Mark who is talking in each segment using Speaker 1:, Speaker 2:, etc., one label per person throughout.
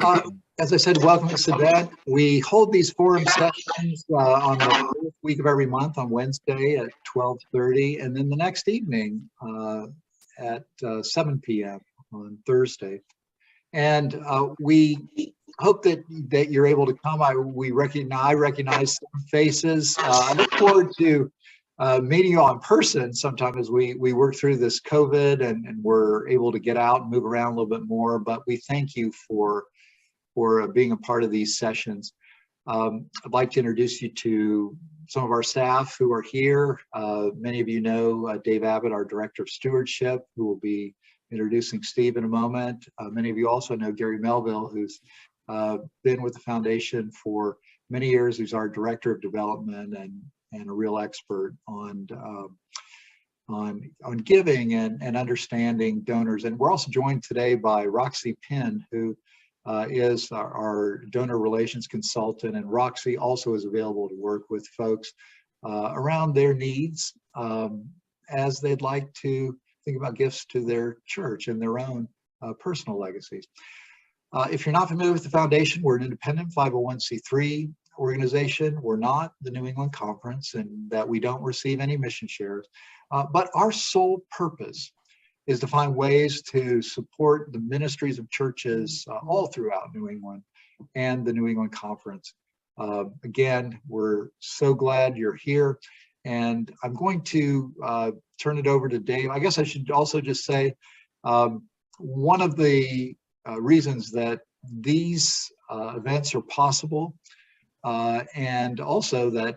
Speaker 1: Uh, as I said, welcome to Sadet. We hold these forum sessions on the fourth week of every month on Wednesday at 12:30, and then the next evening at 7 p.m. on Thursday. And we hope that you're able to come. I recognize some faces. I look forward to meeting you all in person sometime as we work through this COVID and we're able to get out and move around a little bit more. But we thank you for being a part of these sessions. I'd like to introduce you to some of our staff who are here. Many of you know Dave Abbott, our Director of Stewardship, who will be introducing Steve in a moment. Many of you also know Gary Melville, who's been with the foundation for many years, who's our Director of Development and a real expert on giving and understanding donors. And we're also joined today by Roxy Penn, who is our donor relations consultant, and Roxy also is available to work with folks around their needs as they'd like to think about gifts to their church and their own personal legacies. If you're not familiar with the foundation, we're an independent 501c3 organization. We're not the New England Conference, and that we don't receive any mission shares, but our sole purpose is to find ways to support the ministries of churches all throughout New England and the New England Conference. Again, we're so glad you're here. And I'm going to turn it over to Dave. I guess I should also just say, one of the reasons that these events are possible, and also that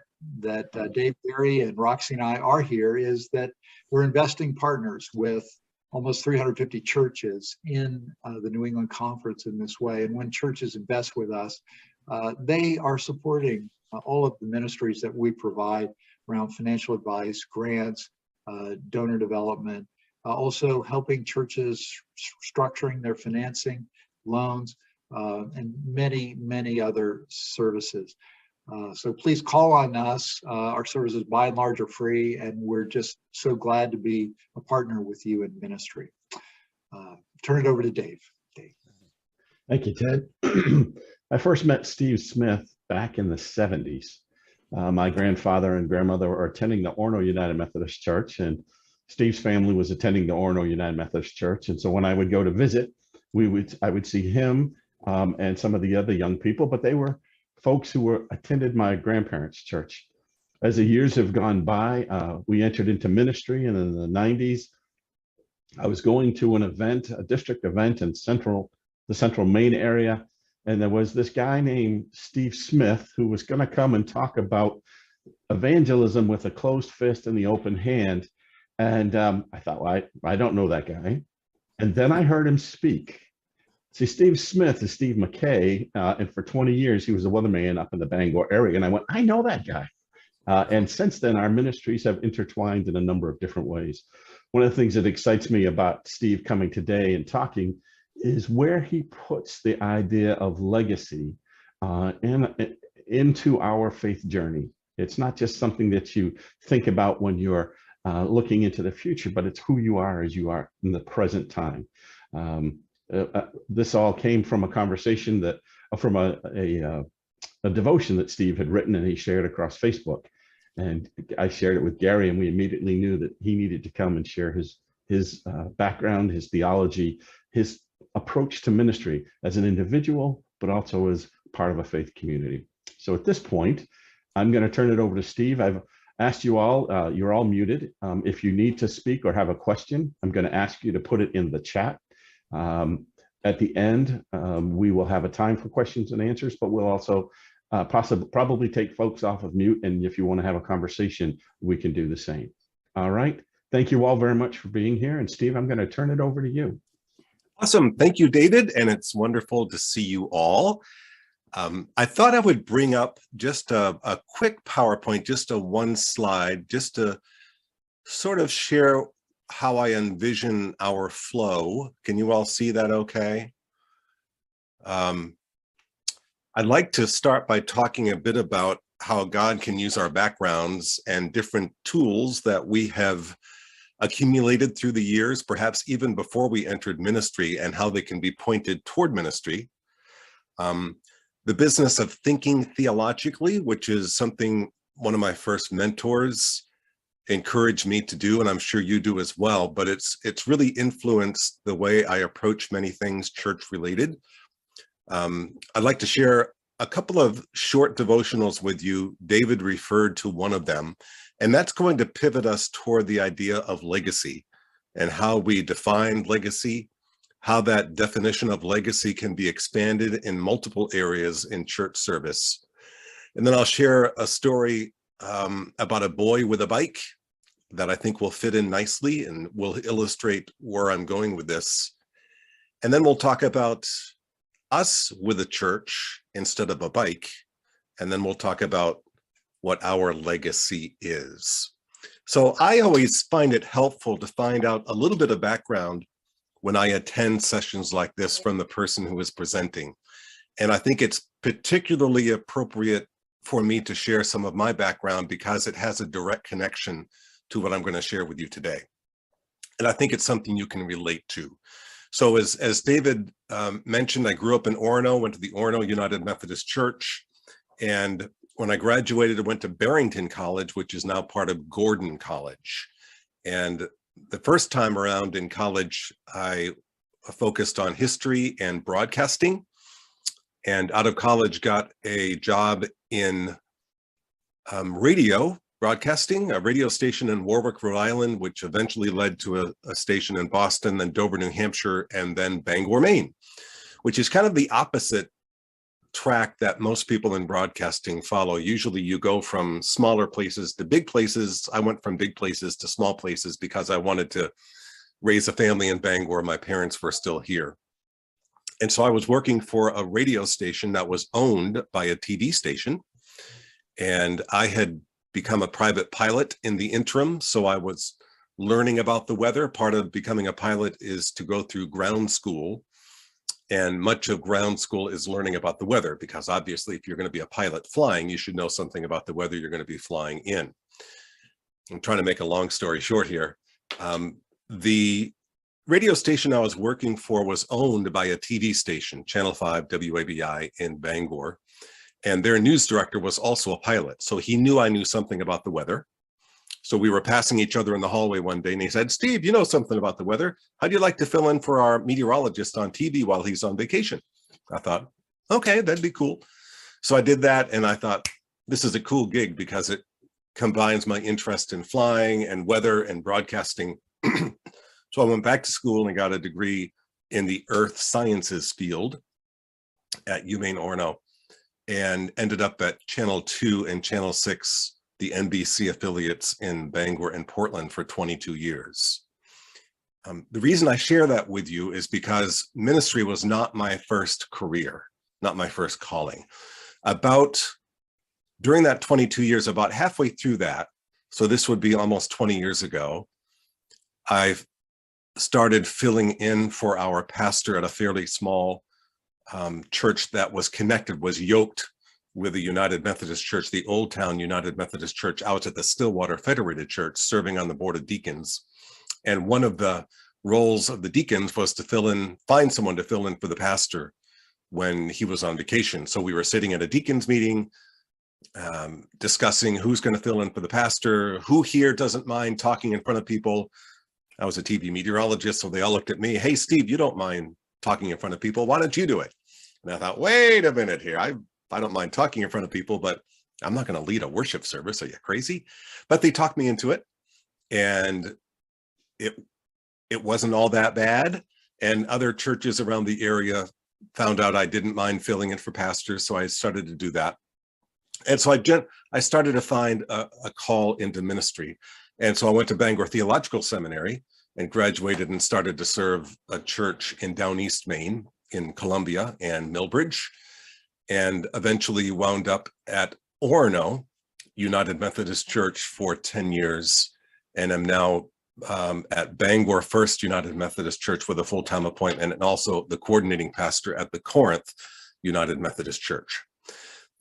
Speaker 1: Dave, Gary, and Roxy and I are here, is that we're investing partners with almost 350 churches in the New England Conference in this way. And when churches invest with us, they are supporting all of the ministries that we provide around financial advice, grants, donor development, also helping churches structuring their financing, loans, and many, many other services. So please call on us. Our services by and large are free, and we're just so glad to be a partner with you in ministry. Turn it over to Dave. Dave.
Speaker 2: Thank you, Ted. I first met Steve Smith back in the 70s. My grandfather and grandmother were attending the Orono United Methodist Church, and Steve's family was attending the Orono United Methodist Church. And so when I would go to visit, I would see him and some of the other young people, but they were folks who attended my grandparents' church. As the years have gone by, we entered into ministry, and in the 90s, I was going to an event, a district event in the central Maine area, and there was this guy named Steve Smith who was going to come and talk about evangelism with a closed fist and the open hand. And I thought, well, I don't know that guy. And then I heard him speak. See, Steve Smith is Steve McKay, and for 20 years, he was a weatherman up in the Bangor area. And I went, I know that guy. And since then, our ministries have intertwined in a number of different ways. One of the things that excites me about Steve coming today and talking is where he puts the idea of legacy into our faith journey. It's not just something that you think about when you're looking into the future, but it's who you are as you are in the present time. This all came from a conversation from a devotion that Steve had written and he shared across Facebook. And I shared it with Gary, and we immediately knew that he needed to come and share his background, his theology, his approach to ministry as an individual, but also as part of a faith community. So at this point, I'm going to turn it over to Steve. I've asked you all, you're all muted. If you need to speak or have a question, I'm going to ask you to put it in the chat. At the end, we will have a time for questions and answers, but we'll also probably take folks off of mute. And if you want to have a conversation, we can do the same. All right. Thank you all very much for being here. And Steve, I'm going to turn it over to you.
Speaker 3: Awesome. Thank you, David. And it's wonderful to see you all. I thought I would bring up just a quick PowerPoint, just a one slide, just to sort of share how I envision our flow. Can you all see that okay? I'd like to start by talking a bit about how God can use our backgrounds and different tools that we have accumulated through the years, perhaps even before we entered ministry, and how they can be pointed toward ministry. The business of thinking theologically, which is something one of my first mentors encouraged me to do, and I'm sure you do as well, but it's really influenced the way I approach many things church related. I'd like to share a couple of short devotionals with you. David referred to one of them, and that's going to pivot us toward the idea of legacy and how we define legacy, how that definition of legacy can be expanded in multiple areas in church service. And then I'll share a story about a boy with a bike that I think will fit in nicely and will illustrate where I'm going with this. And then we'll talk about us with a church instead of a bike. And then we'll talk about what our legacy is. So I always find it helpful to find out a little bit of background when I attend sessions like this from the person who is presenting. And I think it's particularly appropriate for me to share some of my background because it has a direct connection to what I'm going to share with you today. And I think it's something you can relate to. So as David mentioned, I grew up in Orono, went to the Orono United Methodist Church. And when I graduated, I went to Barrington College, which is now part of Gordon College. And the first time around in college, I focused on history and broadcasting. And out of college, got a job in radio broadcasting, a radio station in Warwick, Rhode Island, which eventually led to a station in Boston, then Dover, New Hampshire, and then Bangor, Maine, which is kind of the opposite track that most people in broadcasting follow. Usually you go from smaller places to big places. I went from big places to small places because I wanted to raise a family in Bangor. My parents were still here. And so I was working for a radio station that was owned by a TV station. And I had become a private pilot in the interim. So I was learning about the weather. Part of becoming a pilot is to go through ground school. And much of ground school is learning about the weather, because obviously if you're going to be a pilot flying, you should know something about the weather you're going to be flying in. I'm trying to make a long story short here. The radio station I was working for was owned by a TV station, Channel 5 WABI in Bangor. And their news director was also a pilot. So he knew I knew something about the weather. So we were passing each other in the hallway one day and he said, "Steve, you know something about the weather. How'd you like to fill in for our meteorologist on TV while he's on vacation?" I thought, okay, that'd be cool. So I did that and I thought, this is a cool gig because it combines my interest in flying and weather and broadcasting. So I went back to school and got a degree in the earth sciences field at UMaine Orono and ended up at Channel 2 and Channel 6, the NBC affiliates in Bangor and Portland for 22 years. The reason I share that with you is because ministry was not my first career, not my first calling. During that 22 years, about halfway through that, so this would be almost 20 years ago, I started filling in for our pastor at a fairly small church that was yoked with the United Methodist Church, the Old Town United Methodist Church. I was at the Stillwater Federated Church serving on the board of deacons. And one of the roles of the deacons was to find someone to fill in for the pastor when he was on vacation. So we were sitting at a deacons meeting, discussing who's going to fill in for the pastor, who here doesn't mind talking in front of people. I was a TV meteorologist, so they all looked at me. "Hey, Steve, you don't mind talking in front of people. Why don't you do it?" And I thought, wait a minute here. I don't mind talking in front of people, but I'm not going to lead a worship service. Are you crazy? But they talked me into it. And it wasn't all that bad. And other churches around the area found out I didn't mind filling in for pastors. So I started to do that. And so I started to find a call into ministry. And so I went to Bangor Theological Seminary and graduated and started to serve a church in Down East Maine, in Columbia and Millbridge, and eventually wound up at Orono United Methodist Church for 10 years. And I'm now at Bangor First United Methodist Church with a full-time appointment, and also the coordinating pastor at the Corinth United Methodist Church.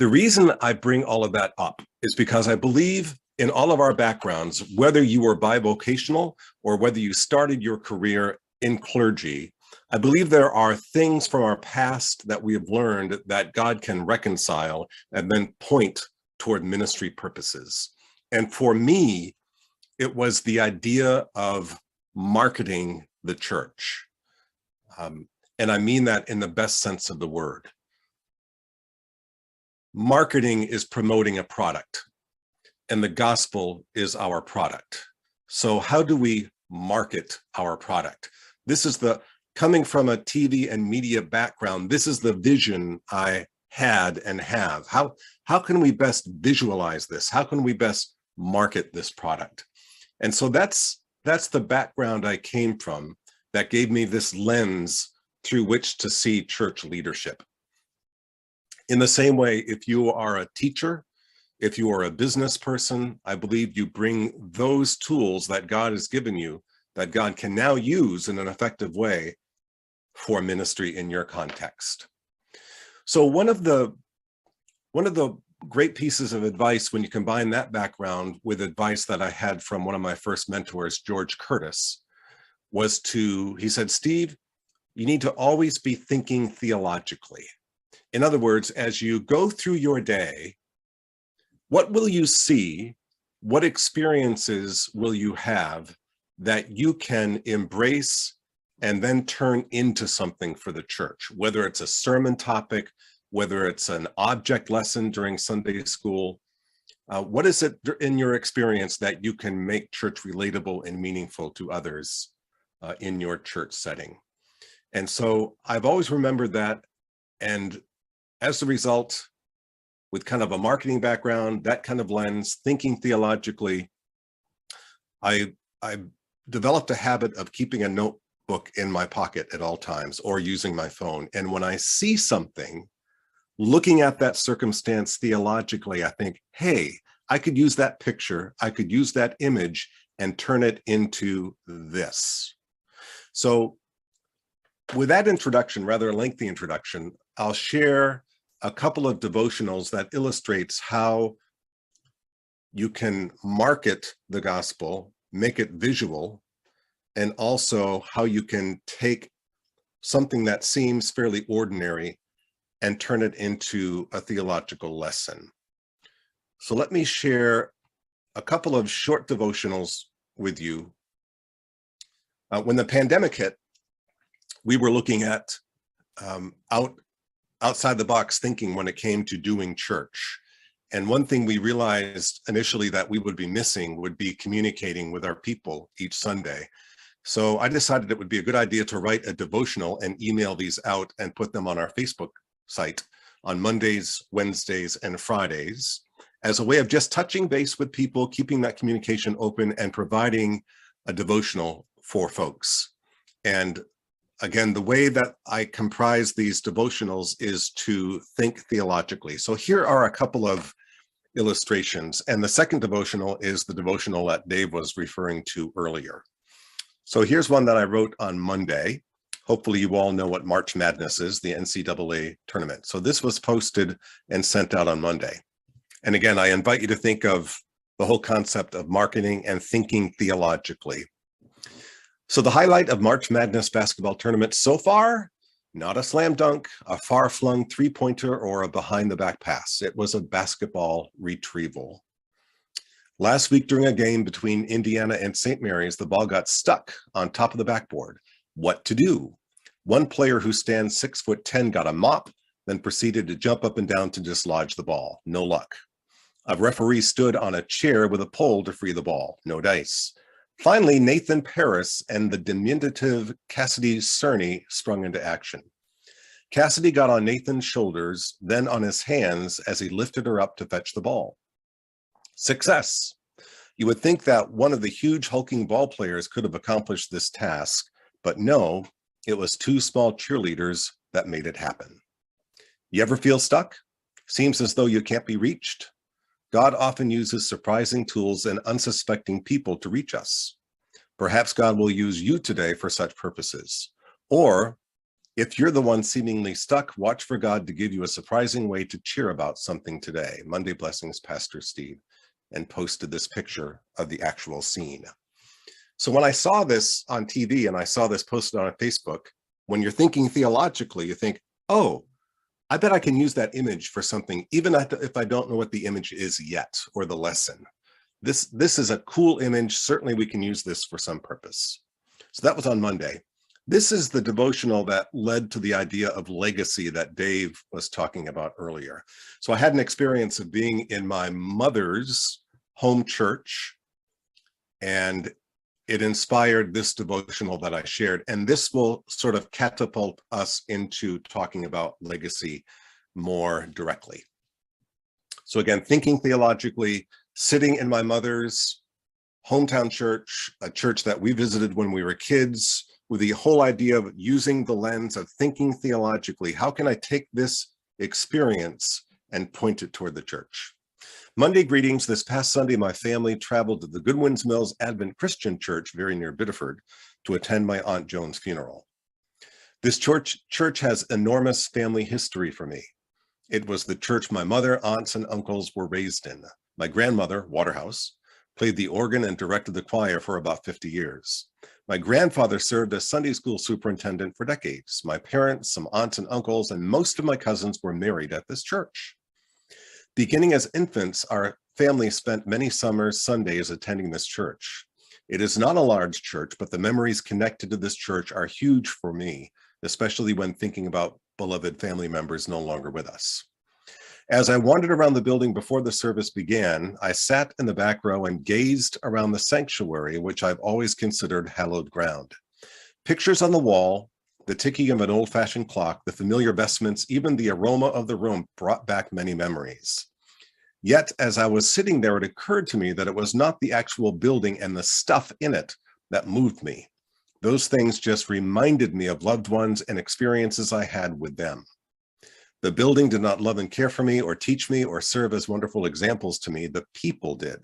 Speaker 3: The reason I bring all of that up is because I believe in all of our backgrounds, whether you were bivocational or whether you started your career in clergy, I believe there are things from our past that we have learned that God can reconcile and then point toward ministry purposes. And for me, it was the idea of marketing the church. And I mean that in the best sense of the word. Marketing is promoting a product, and the gospel is our product. So how do we market our product? This is coming from a TV and media background, this is the vision I had and have. How can we best visualize this? How can we best market this product? And so that's the background I came from that gave me this lens through which to see church leadership. In the same way, if you are a teacher, if you are a business person, I believe you bring those tools that God has given you, that God can now use in an effective way for ministry in your context. So one of the great pieces of advice when you combine that background with advice that I had from one of my first mentors, George Curtis, was he said, Steve, you need to always be thinking theologically. In other words, as you go through your day, what will you see? What experiences will you have that you can embrace and then turn into something for the church, whether it's a sermon topic, whether it's an object lesson during Sunday school? What is it in your experience that you can make church relatable and meaningful to others in your church setting? And so I've always remembered that. And as a result, with kind of a marketing background, that kind of lens, thinking theologically, I developed a habit of keeping a notebook in my pocket at all times or using my phone. And when I see something, looking at that circumstance theologically, I think, hey, I could use that picture, I could use that image and turn it into this. So with that introduction, rather lengthy introduction, I'll share a couple of devotionals that illustrates how you can market the gospel, make it visual, and also how you can take something that seems fairly ordinary and turn it into a theological lesson. So let me share a couple of short devotionals with you. When the pandemic hit, we were looking at outside the box thinking when it came to doing church. And one thing we realized initially that we would be missing would be communicating with our people each Sunday. So I decided it would be a good idea to write a devotional and email these out and put them on our Facebook site on Mondays, Wednesdays, and Fridays as a way of just touching base with people, keeping that communication open and providing a devotional for folks. And again, the way that I comprise these devotionals is to think theologically. So here are a couple of illustrations. And the second devotional is the devotional that Dave was referring to earlier. So here's one that I wrote on Monday. Hopefully you all know what March Madness is, the NCAA tournament. So this was posted and sent out on Monday. And again, I invite you to think of the whole concept of marketing and thinking theologically. So the highlight of March Madness basketball tournament so far, not a slam dunk, a far-flung three-pointer, or a behind-the-back pass. It was a basketball retrieval. Last week during a game between Indiana and St. Mary's, the ball got stuck on top of the backboard. What to do? One player who stands 6'10" got a mop, then proceeded to jump up and down to dislodge the ball. No luck. A referee stood on a chair with a pole to free the ball. No dice. Finally, Nathan Paris and the diminutive Cassidy Cerny sprung into action. Cassidy got on Nathan's shoulders, then on his hands as he lifted her up to fetch the ball. Success. You would think that one of the huge hulking ball players could have accomplished this task, but no, it was two small cheerleaders that made it happen. You ever feel stuck? Seems as though you can't be reached? God often uses surprising tools and unsuspecting people to reach us. Perhaps God will use you today for such purposes. Or if you're the one seemingly stuck, watch for God to give you a surprising way to cheer about something today. Monday Blessings, Pastor Steve, and posted this picture of the actual scene. So when I saw this on TV and I saw this posted on Facebook, when you're thinking theologically, you think, oh, I bet I can use that image for something, even if I don't know what the image is yet, or the lesson. This is a cool image. Certainly we can use this for some purpose. So that was on Monday. This is the devotional that led to the idea of legacy that Dave was talking about earlier. So I had an experience of being in my mother's home church, and it inspired this devotional that I shared. And this will sort of catapult us into talking about legacy more directly. So again, thinking theologically, sitting in my mother's hometown church, a church that we visited when we were kids, with the whole idea of using the lens of thinking theologically. How can I take this experience and point it toward the church? Monday greetings. This past Sunday, my family traveled to the Goodwins Mills Advent Christian Church, very near Biddeford, to attend my Aunt Joan's funeral. This church has enormous family history for me. It was the church my mother, aunts, and uncles were raised in. My grandmother, Waterhouse, played the organ and directed the choir for about 50 years. My grandfather served as Sunday school superintendent for decades. My parents, some aunts and uncles, and most of my cousins were married at this church. Beginning as infants, our family spent many summers, Sundays attending this church. It is not a large church, but the memories connected to this church are huge for me, especially when thinking about beloved family members no longer with us. As I wandered around the building before the service began, I sat in the back row and gazed around the sanctuary, which I've always considered hallowed ground. Pictures on the wall, the ticking of an old-fashioned clock, the familiar vestments, even the aroma of the room brought back many memories. Yet, as I was sitting there, it occurred to me that it was not the actual building and the stuff in it that moved me. Those things just reminded me of loved ones and experiences I had with them. The building did not love and care for me or teach me or serve as wonderful examples to me. The people did.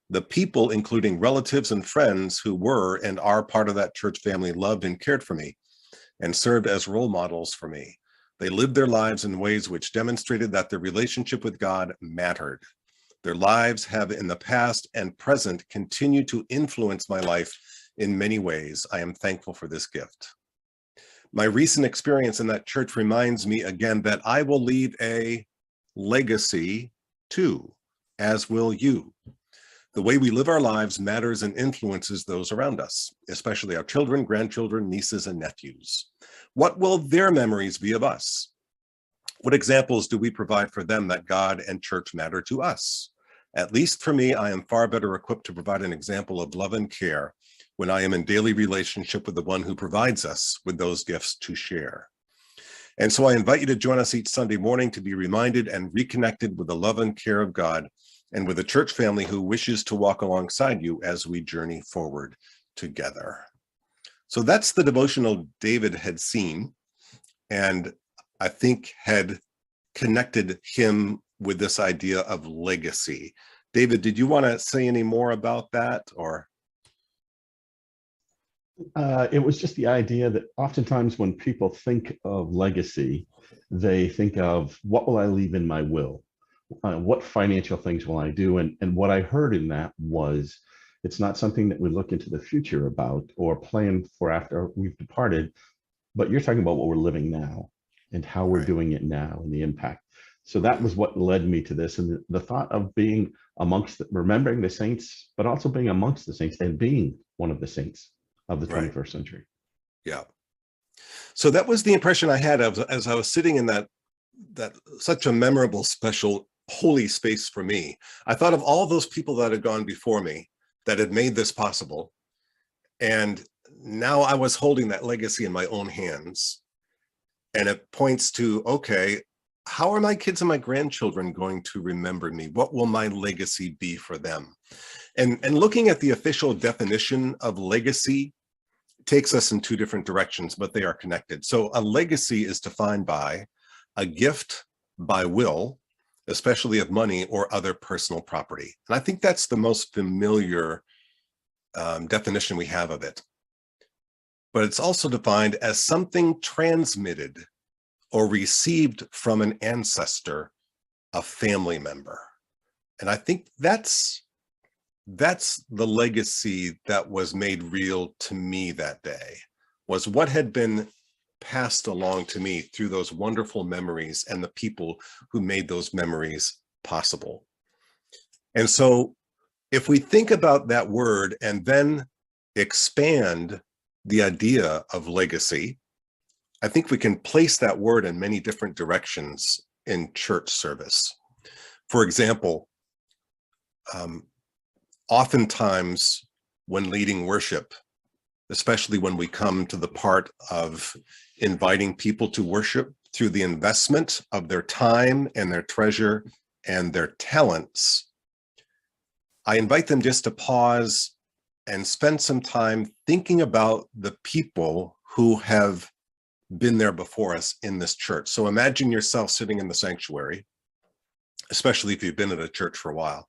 Speaker 3: The people, including relatives and friends who were and are part of that church family, loved and cared for me and served as role models for me. They lived their lives in ways which demonstrated that their relationship with God mattered. Their lives have in the past and present continued to influence my life in many ways. I am thankful for this gift. My recent experience in that church reminds me again that I will leave a legacy too, as will you. The way we live our lives matters and influences those around us, especially our children, grandchildren, nieces, and nephews. What will their memories be of us? What examples do we provide for them that God and church matter to us? At least for me, I am far better equipped to provide an example of love and care when I am in daily relationship with the one who provides us with those gifts to share. And so I invite you to join us each Sunday morning to be reminded and reconnected with the love and care of God and with a church family who wishes to walk alongside you as we journey forward together. So that's the devotional David had seen, and I think had connected him with this idea of legacy. David, did you want to say any more about that, or?
Speaker 2: It was just the idea that oftentimes when people think of legacy, they think of what will I leave in my will? What financial things will I do? And what I heard in that was it's not something that we look into the future about or plan for after we've departed, but you're talking about what we're living now and how we're doing it now and the impact. So that was what led me to this. And the thought of being amongst, remembering the saints, but also being amongst the saints and being one of the saints of the 21st century.
Speaker 3: Yeah. So that was the impression I had of as I was sitting in that such a memorable, special, holy space for me. I thought of all those people that had gone before me that had made this possible. And now I was holding that legacy in my own hands. And it points to, okay, how are my kids and my grandchildren going to remember me? What will my legacy be for them? And looking at the official definition of legacy takes us in two different directions, but they are connected. So a legacy is defined by a gift by will, especially of money or other personal property. And I think that's the most familiar definition we have of it. But it's also defined as something transmitted or received from an ancestor, a family member. And I think that's the legacy that was made real to me that day, was what had been passed along to me through those wonderful memories and the people who made those memories possible. And so if we think about that word and then expand the idea of legacy, I think we can place that word in many different directions in church service. For example, oftentimes when leading worship, especially when we come to the part of inviting people to worship through the investment of their time and their treasure and their talents, I invite them just to pause and spend some time thinking about the people who have been there before us in this church. So imagine yourself sitting in the sanctuary, especially if you've been at a church for a while.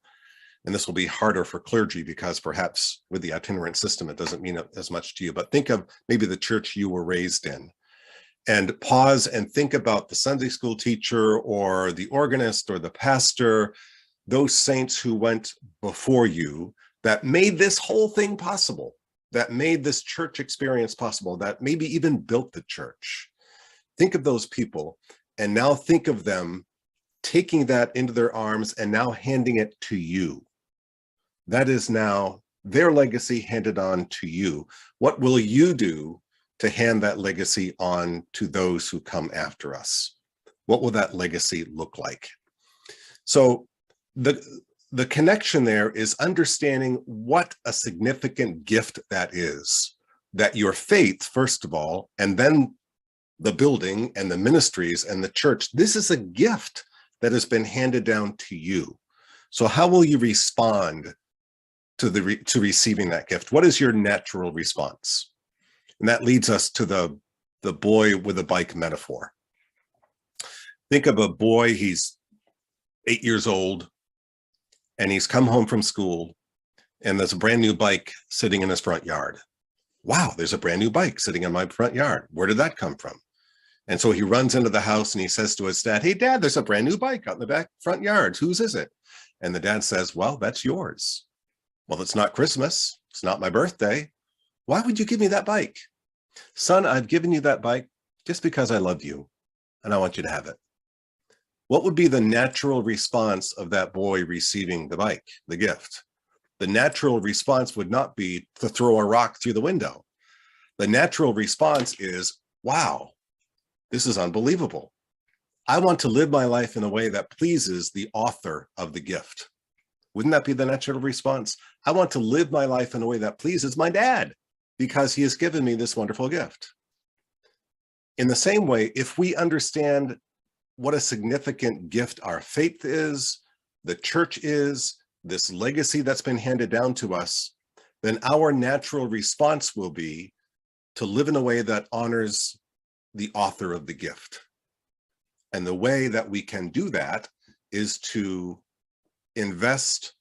Speaker 3: And this will be harder for clergy because perhaps with the itinerant system, it doesn't mean as much to you, but think of maybe the church you were raised in and pause and think about the Sunday school teacher or the organist or the pastor, those saints who went before you that made this whole thing possible, that made this church experience possible, that maybe even built the church. Think of those people and now think of them taking that into their arms and now handing it to you. That is now their legacy handed on to you. What will you do to hand that legacy on to those who come after us? What will that legacy look like? So the connection there is understanding what a significant gift that is, that your faith, first of all, and then the building and the ministries and the church, this is a gift that has been handed down to you. So how will you respond to receiving that gift? What is your natural response? And that leads us to the boy with a bike metaphor. Think of a boy, he's 8 years old, and he's come home from school, and there's a brand new bike sitting in his front yard. Wow, there's a brand new bike sitting in my front yard. Where did that come from? And so he runs into the house and he says to his dad, "Hey, Dad, there's a brand new bike out in the back front yard. Whose is it?" And the dad says, "Well, that's yours." "Well, it's not Christmas. It's not my birthday. Why would you give me that bike?" "Son, I've given you that bike just because I love you and I want you to have it." What would be the natural response of that boy receiving the bike, the gift? The natural response would not be to throw a rock through the window. The natural response is, "Wow, this is unbelievable. I want to live my life in a way that pleases the author of the gift." Wouldn't that be the natural response? I want to live my life in a way that pleases my dad because he has given me this wonderful gift. In the same way, if we understand what a significant gift our faith is, the church is, this legacy that's been handed down to us, then our natural response will be to live in a way that honors the author of the gift. And the way that we can do that is to invest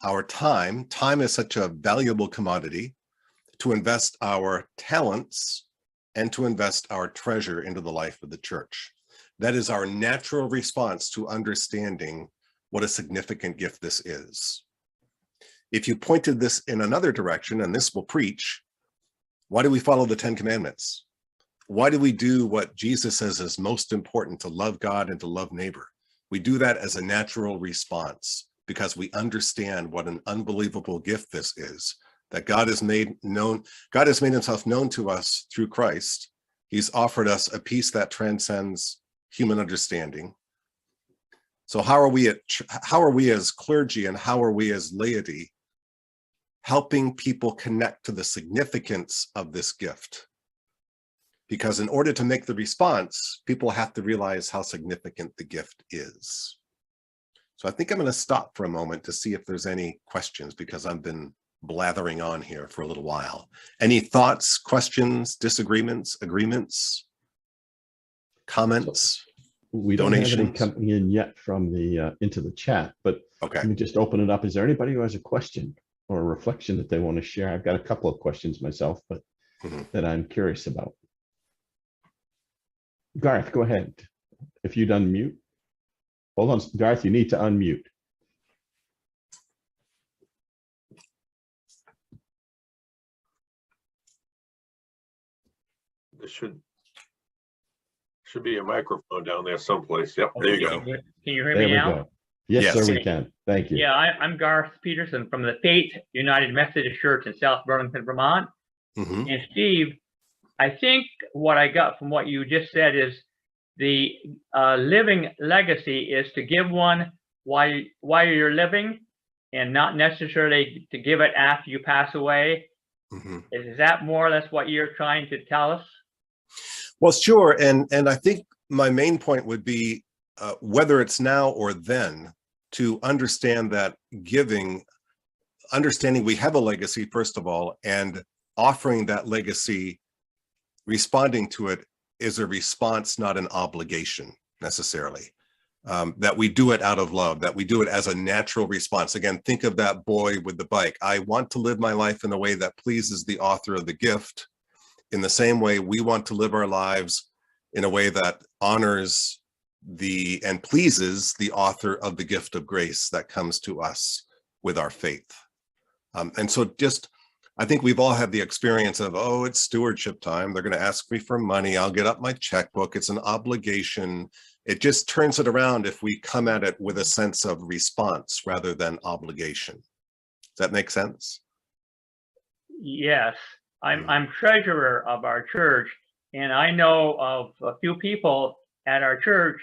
Speaker 3: our time. Time is such a valuable commodity, to invest our talents and to invest our treasure into the life of the church. That is our natural response to understanding what a significant gift this is. If you pointed this in another direction, and this will preach, why do we follow the 10 Commandments? Why do we do what Jesus says is most important, to love God and to love neighbor? We do that as a natural response because we understand what an unbelievable gift this is, that God has made himself known to us through Christ. He's offered us a peace that transcends human understanding. So how are we as clergy and how are we as laity helping people connect to the significance of this gift? Because in order to make the response, people have to realize how significant the gift is. So I think I'm going to stop for a moment to see if there's any questions, because I've been blathering on here for a little while. Any thoughts, questions, disagreements, agreements, comments?
Speaker 2: We don't have any
Speaker 3: Donations?
Speaker 2: coming in yet from the into the chat, but
Speaker 3: Okay.
Speaker 2: let me just open it up. Is there anybody who has a question or a reflection that they want to share? I've got a couple of questions myself, but that I'm curious about. Garth, go ahead. If you'd unmute. Hold on, Garth, you need to unmute.
Speaker 4: This should Should be a microphone down there someplace. Yep, there you go.
Speaker 5: Can you hear
Speaker 2: There
Speaker 5: me
Speaker 2: we
Speaker 5: now?
Speaker 2: go. Yes,
Speaker 3: Yes.
Speaker 2: sir, we can. Thank you.
Speaker 5: Yeah, I'm Garth Peterson from the Faith United Methodist Church in South Burlington, Vermont.
Speaker 3: Mhm.
Speaker 5: And Steve, I think what I got from what you just said is the living legacy is to give one while you're living and not necessarily to give it after you pass away.
Speaker 3: Mhm.
Speaker 5: Is that more or less what you're trying to tell us?
Speaker 3: Well, sure. And I think my main point would be whether it's now or then, to understand that understanding we have a legacy, first of all, and offering that legacy, responding to it is a response, not an obligation necessarily. That we do it out of love, that we do it as a natural response. Again, think of that boy with the bike. I want to live my life in a way that pleases the author of the gift. In the same way, we want to live our lives in a way that honors and pleases the author of the gift of grace that comes to us with our faith. And so I think we've all had the experience of, oh, it's stewardship time. They're going to ask me for money. I'll get up my checkbook. It's an obligation. It just turns it around if we come at it with a sense of response rather than obligation. Does that make sense?
Speaker 5: Yes, I'm treasurer of our church, and I know of a few people at our church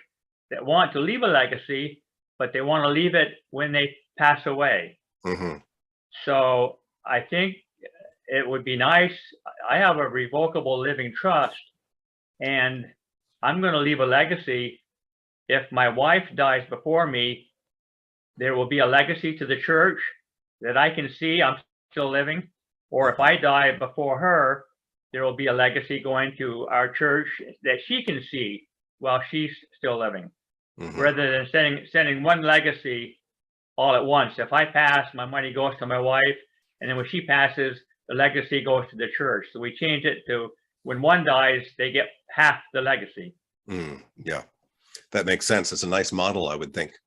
Speaker 5: that want to leave a legacy, but they want to leave it when they pass away.
Speaker 3: Mm-hmm.
Speaker 5: So I think it would be nice. I have a revocable living trust, and I'm going to leave a legacy. If my wife dies before me, there will be a legacy to the church that I can see I'm still living. Or if I die before her, there will be a legacy going to our church that she can see while she's still living.
Speaker 3: Mm-hmm.
Speaker 5: Rather than sending one legacy all at once. If I pass, my money goes to my wife, and then when she passes, the legacy goes to the church. So we change it to when one dies, they get half the legacy.
Speaker 3: Yeah, that makes sense. It's a nice model, I would think.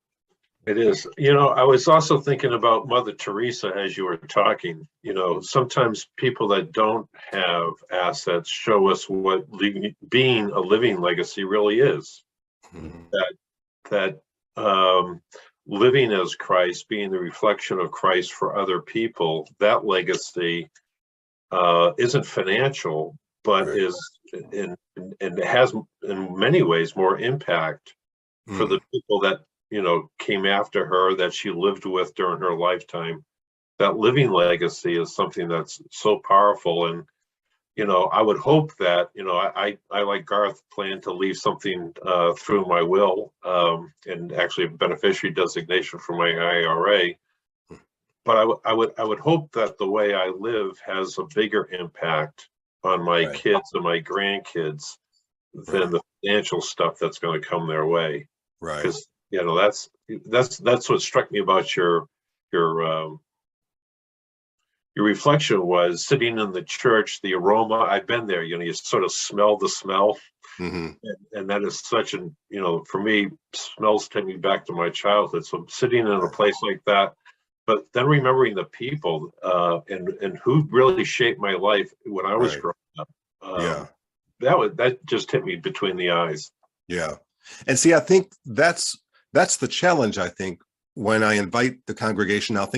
Speaker 4: It is. You know, I was also thinking about Mother Teresa as you were talking. You know, sometimes people that don't have assets show us what being a living legacy really is.
Speaker 3: Mhm.
Speaker 4: That living as Christ, being the reflection of Christ for other people, that legacy isn't financial, but
Speaker 3: Right.
Speaker 4: is and has in many ways more impact for the people that, you know, came after her, that she lived with during her lifetime. That living legacy is something that's so powerful. And, you know, I would hope that, you know, I like Garth, plan to leave something through my will, and actually a beneficiary designation for my IRA. But I would hope that the way I live has a bigger impact on my
Speaker 3: Right.
Speaker 4: kids and my grandkids than the financial stuff that's going to come their way.
Speaker 3: Right.
Speaker 4: Because, you know, that's what struck me about your reflection was sitting in the church, the aroma. I've been there, you know, you sort of smell the smell.
Speaker 3: Mm-hmm.
Speaker 4: And that is such an, you know, for me, smells take me back to my childhood. So sitting in a place like that, but then remembering the people and who really shaped my life when I was
Speaker 3: Right.
Speaker 4: growing up.
Speaker 3: Yeah.
Speaker 4: That just hit me between the eyes.
Speaker 3: Yeah. And see, I think that's the challenge, I think, when I invite the congregation now,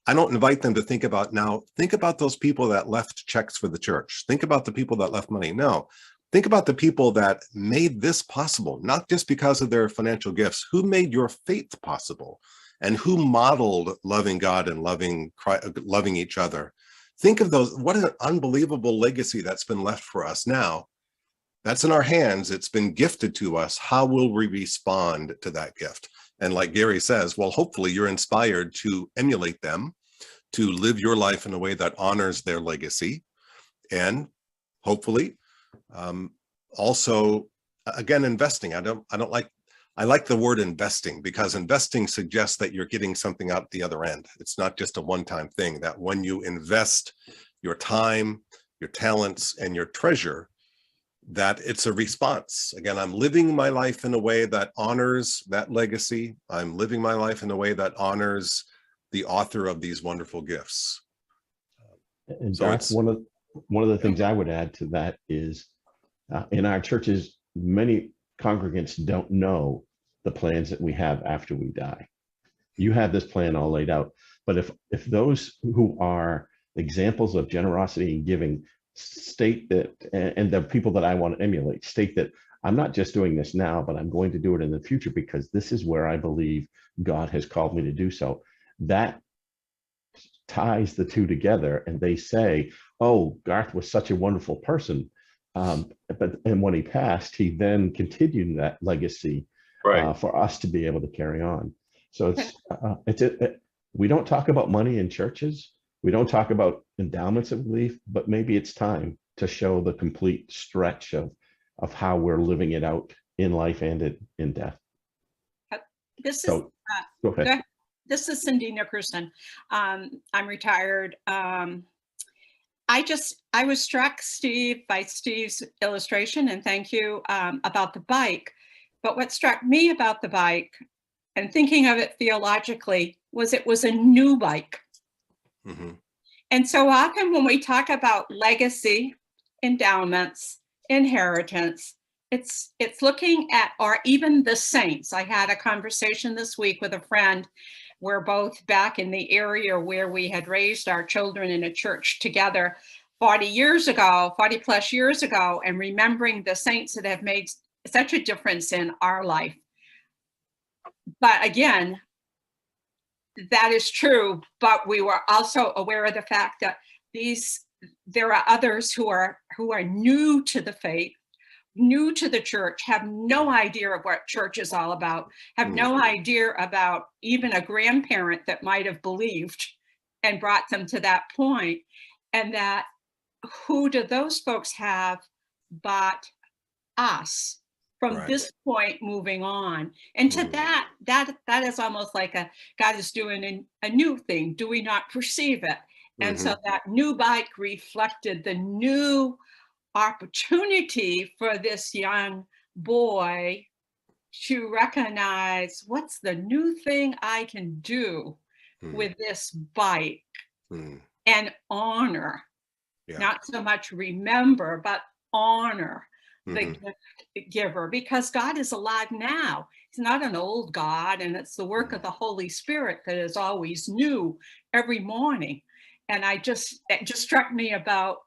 Speaker 3: I don't invite them to think about those people that left checks for the church. Think about the people that left money. No, think about the people that made this possible, not just because of their financial gifts, who made your faith possible and who modeled loving God and loving each other. Think of those. What an unbelievable legacy that's been left for us now. That's in our hands. It's been gifted to us. How will we respond to that gift? And like Gary says, well, hopefully you're inspired to emulate them, to live your life in a way that honors their legacy. And hopefully also, again, investing. I like the word investing, because investing suggests that you're getting something out the other end. It's not just a one-time thing, that when you invest your time, your talents, and your treasure, that it's a response. Again, I'm living my life in a way that honors that legacy. I'm living my life in a way that honors the author of these wonderful gifts.
Speaker 2: And
Speaker 3: So
Speaker 2: Garth, one of the things I would add to that is in our churches, many congregants don't know the plans that we have after we die. You have this plan all laid out, but if those who are examples of generosity and giving state that, and the people that I want to emulate state that I'm not just doing this now, but I'm going to do it in the future because this is where I believe God has called me to do so, that ties the two together, and they say, oh, Garth was such a wonderful person, and when he passed, he then continued that legacy
Speaker 4: Right.
Speaker 2: for us to be able to carry on. So we don't talk about money in churches, we don't talk about endowments of belief, but maybe it's time to show the complete stretch of how we're living it out in life and in death.
Speaker 6: This is
Speaker 2: So go ahead.
Speaker 6: This is Cindy Nickerson. I'm retired. I was struck, Steve, by Steve's illustration, and thank you, about the bike. But what struck me about the bike, and thinking of it theologically, was it was a new bike.
Speaker 3: Mm-hmm.
Speaker 6: And so often when we talk about legacy, endowments, inheritance, it's looking at, or even the saints. I had a conversation this week with a friend. We're both back in the area where we had raised our children in a church together 40 plus years ago, and remembering the saints that have made such a difference in our life. But again, that is true, but we were also aware of the fact that there are others who are new to the faith, new to the church, have no idea of what church is all about, have no idea about even a grandparent that might have believed and brought them to that point. And that, who do those folks have but us from this point moving on? And to that is almost like God is doing a new thing. Do we not perceive it? And so that new bike reflected the new opportunity for this young boy to recognize, what's the new thing I can do with this bike, and honor, not so much remember, but honor the gift giver, because God is alive now. He's not an old God, and it's the work of the Holy Spirit that is always new every morning. And it just struck me about,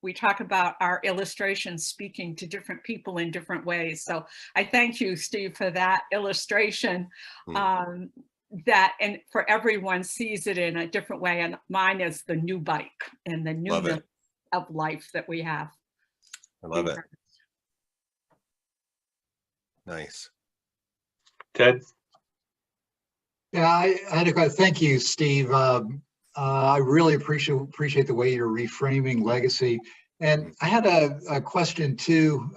Speaker 6: we talk about our illustrations speaking to different people in different ways. So I thank you, Steve, for that illustration, that, and for everyone sees it in a different way. And mine is the new bike and the newness of life that we have.
Speaker 3: I love it. Nice.
Speaker 4: Ted?
Speaker 1: Yeah, I had a question. Thank you, Steve. I really appreciate the way you're reframing legacy. And I had a question too.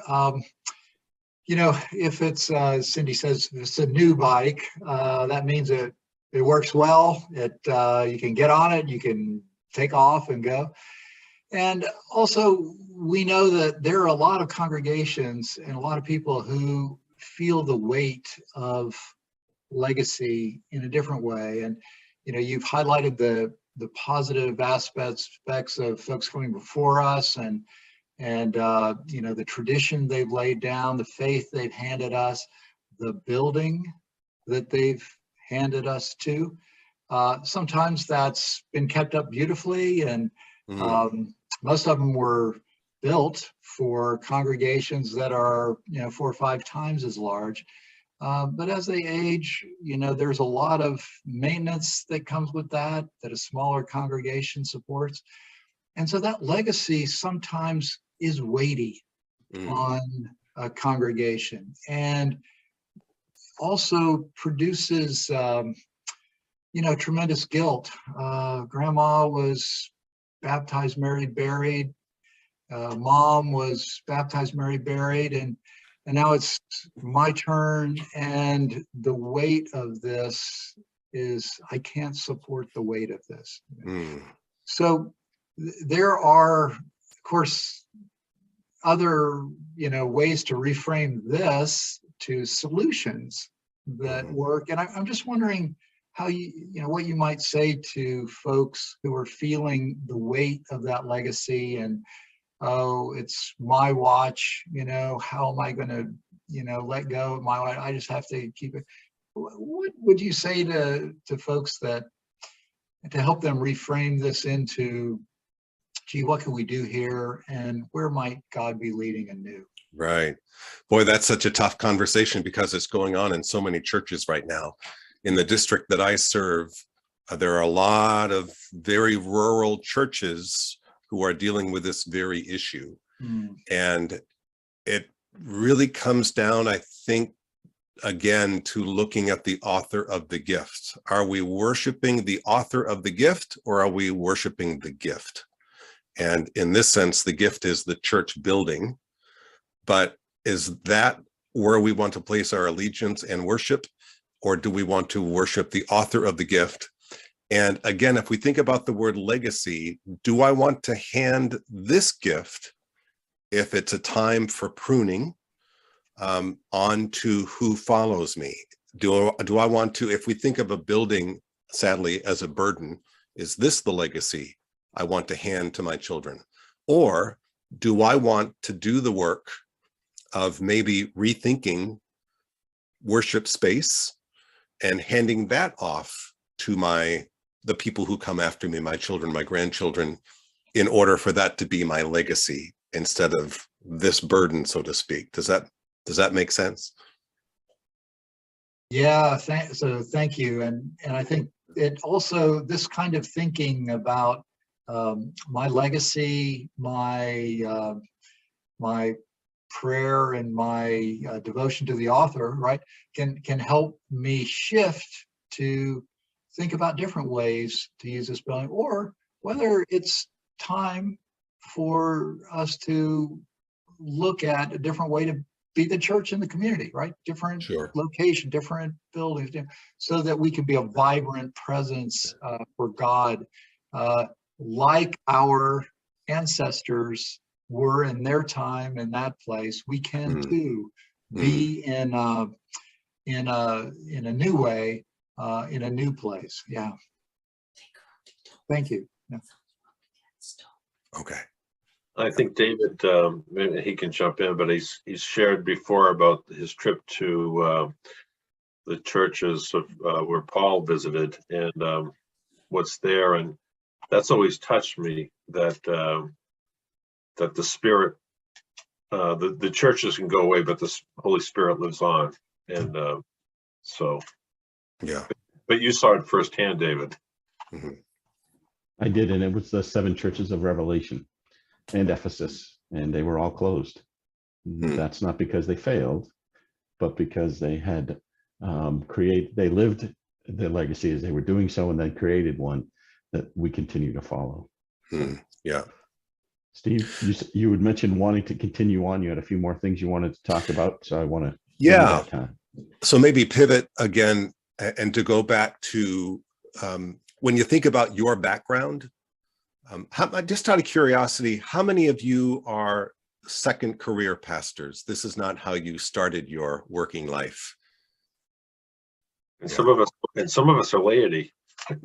Speaker 1: If it's, Cindy says, if it's a new bike, that means it works well. You can get on it, you can take off and go. And also, we know that there are a lot of congregations and a lot of people who feel the weight of legacy in a different way. And you've highlighted the positive aspects of folks coming before us, and the tradition they've laid down, the faith they've handed us, the building that they've handed us to. Sometimes that's been kept up beautifully, and most of them were built for congregations that are 4 or 5 times as large. But as they age, there's a lot of maintenance that comes with that a smaller congregation supports. And so that legacy sometimes is weighty on a congregation, and also produces, tremendous guilt. Grandma was baptized, married, buried. Mom was baptized, married, buried, and now it's my turn, and the weight of this is, I can't support the weight of this. So there are, of course, other, ways to reframe this to solutions that work. And I'm just wondering how what you might say to folks who are feeling the weight of that legacy, and, oh, it's my watch, how am I going to let go of my life. I just have to keep it. What would you say to folks that, to help them reframe this into, gee, what can we do here? And where might God be leading anew?
Speaker 3: Right. Boy, that's such a tough conversation because it's going on in so many churches right now. In the district that I serve, there are a lot of very rural churches who are dealing with this very issue. And it really comes down, I think, again, to looking at the author of the gift. Are we worshiping the author of the gift, or are we worshiping the gift? And in this sense, the gift is the church building. But is that where we want to place our allegiance and worship? Or do we want to worship the author of the gift? And again, if we think about the word legacy, do I want to hand this gift, if it's a time for pruning, on to who follows me? Do I want to, if we think of a building, sadly, as a burden, is this the legacy I want to hand to my children? Or do I want to do the work of maybe rethinking worship space and handing that off to the people who come after me, my children, my grandchildren, in order for that to be my legacy instead of this burden, so to speak? Does that make sense?
Speaker 1: Yeah, so thank you. And I think it also, this kind of thinking about my legacy, my prayer and my devotion to the author, right, can help me shift to think about different ways to use this building, or whether it's time for us to look at a different way to be the church in the community, right? Different location, different buildings, so that we can be a vibrant presence for God, like our ancestors were in their time in that place. We can too be in a new way, in a new place. Yeah. Thank you. Yeah.
Speaker 3: Okay.
Speaker 4: I think David, maybe he can jump in, but he's shared before about his trip to the churches of, where Paul visited, and what's there, and that's always touched me, that that the Spirit, the churches can go away, but the Holy Spirit lives on, and so
Speaker 3: yeah.
Speaker 4: But you saw it firsthand, David.
Speaker 2: I did, and it was the 7 churches of Revelation and Ephesus, and they were all closed. That's not because they failed, but because they had they lived the legacy as they were doing so, and then created one that we continue to follow.
Speaker 3: Yeah.
Speaker 2: Steve, you had mentioned wanting to continue on. You had a few more things you wanted to talk about, so I want to give you that time.
Speaker 3: So maybe pivot again, and to go back to when you think about your background, just out of curiosity, how many of you are second career pastors? This is not how you started your working life.
Speaker 4: And some of us are laity.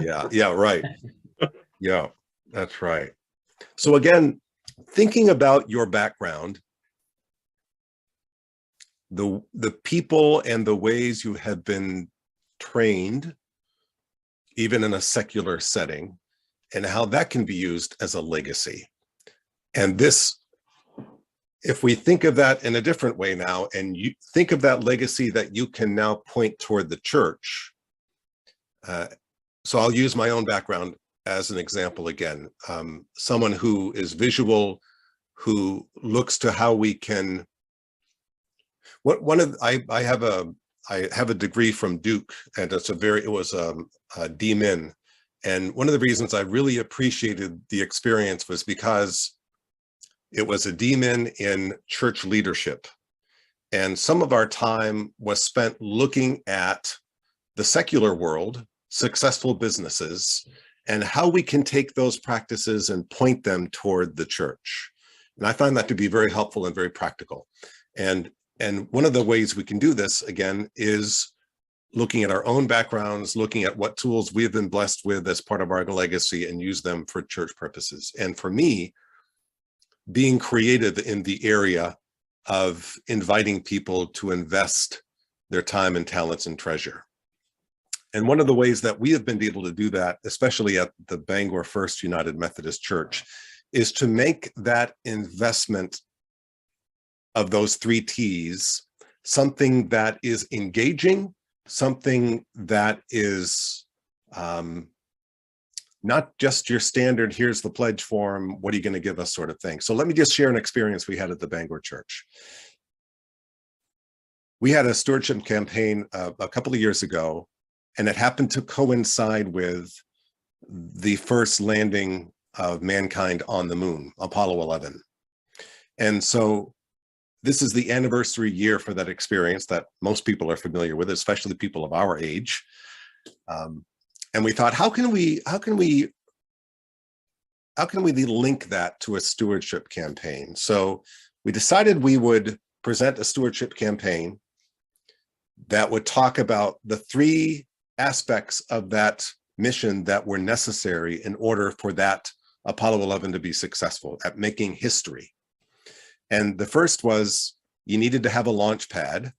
Speaker 3: Yeah, right. Yeah, that's right. So again, thinking about your background, the people and the ways you have been trained, even in a secular setting, and how that can be used as a legacy. And this, if we think of that in a different way now, and you think of that legacy that you can now point toward the church. So I'll use my own background as an example again. Someone who is visual, who looks to how we can, I have a degree from Duke, and it was a DMin. And one of the reasons I really appreciated the experience was because it was a DMin in church leadership. And some of our time was spent looking at the secular world, successful businesses, and how we can take those practices and point them toward the church. And I find that to be very helpful and very practical. And one of the ways we can do this, again, is looking at our own backgrounds, looking at what tools we have been blessed with as part of our legacy, and use them for church purposes. And for me, being creative in the area of inviting people to invest their time and talents and treasure. And one of the ways that we have been able to do that, especially at the Bangor First United Methodist Church, is to make that investment of those 3 T's something that is engaging, something that is not just your standard, here's the pledge form, what are you going to give us sort of thing. So let me just share an experience we had at the Bangor Church. We had a stewardship campaign a couple of years ago, and it happened to coincide with the first landing of mankind on the moon, Apollo 11. And so this is the anniversary year for that experience that most people are familiar with, especially people of our age. And we thought, how can we link that to a stewardship campaign? So we decided we would present a stewardship campaign that would talk about the 3 aspects of that mission that were necessary in order for that Apollo 11 to be successful at making history. And the first was, you needed to have a launch pad,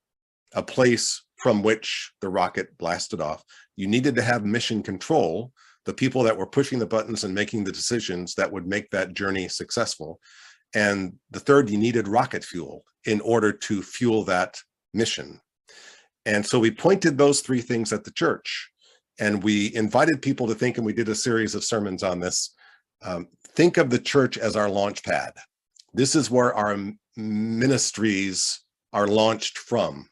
Speaker 3: a place from which the rocket blasted off. You needed to have mission control, the people that were pushing the buttons and making the decisions that would make that journey successful. And the third, you needed rocket fuel in order to fuel that mission. And so we pointed those 3 things at the church, and we invited people to think, and we did a series of sermons on this. Think of the church as our launch pad. This is where our ministries are launched from.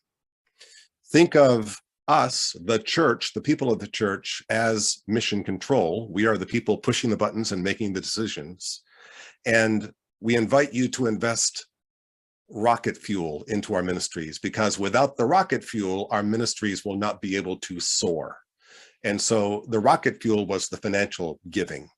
Speaker 3: Think of us, the church, the people of the church, as mission control. We are the people pushing the buttons and making the decisions. And we invite you to invest rocket fuel into our ministries, because without the rocket fuel, our ministries will not be able to soar. And so the rocket fuel was the financial giving.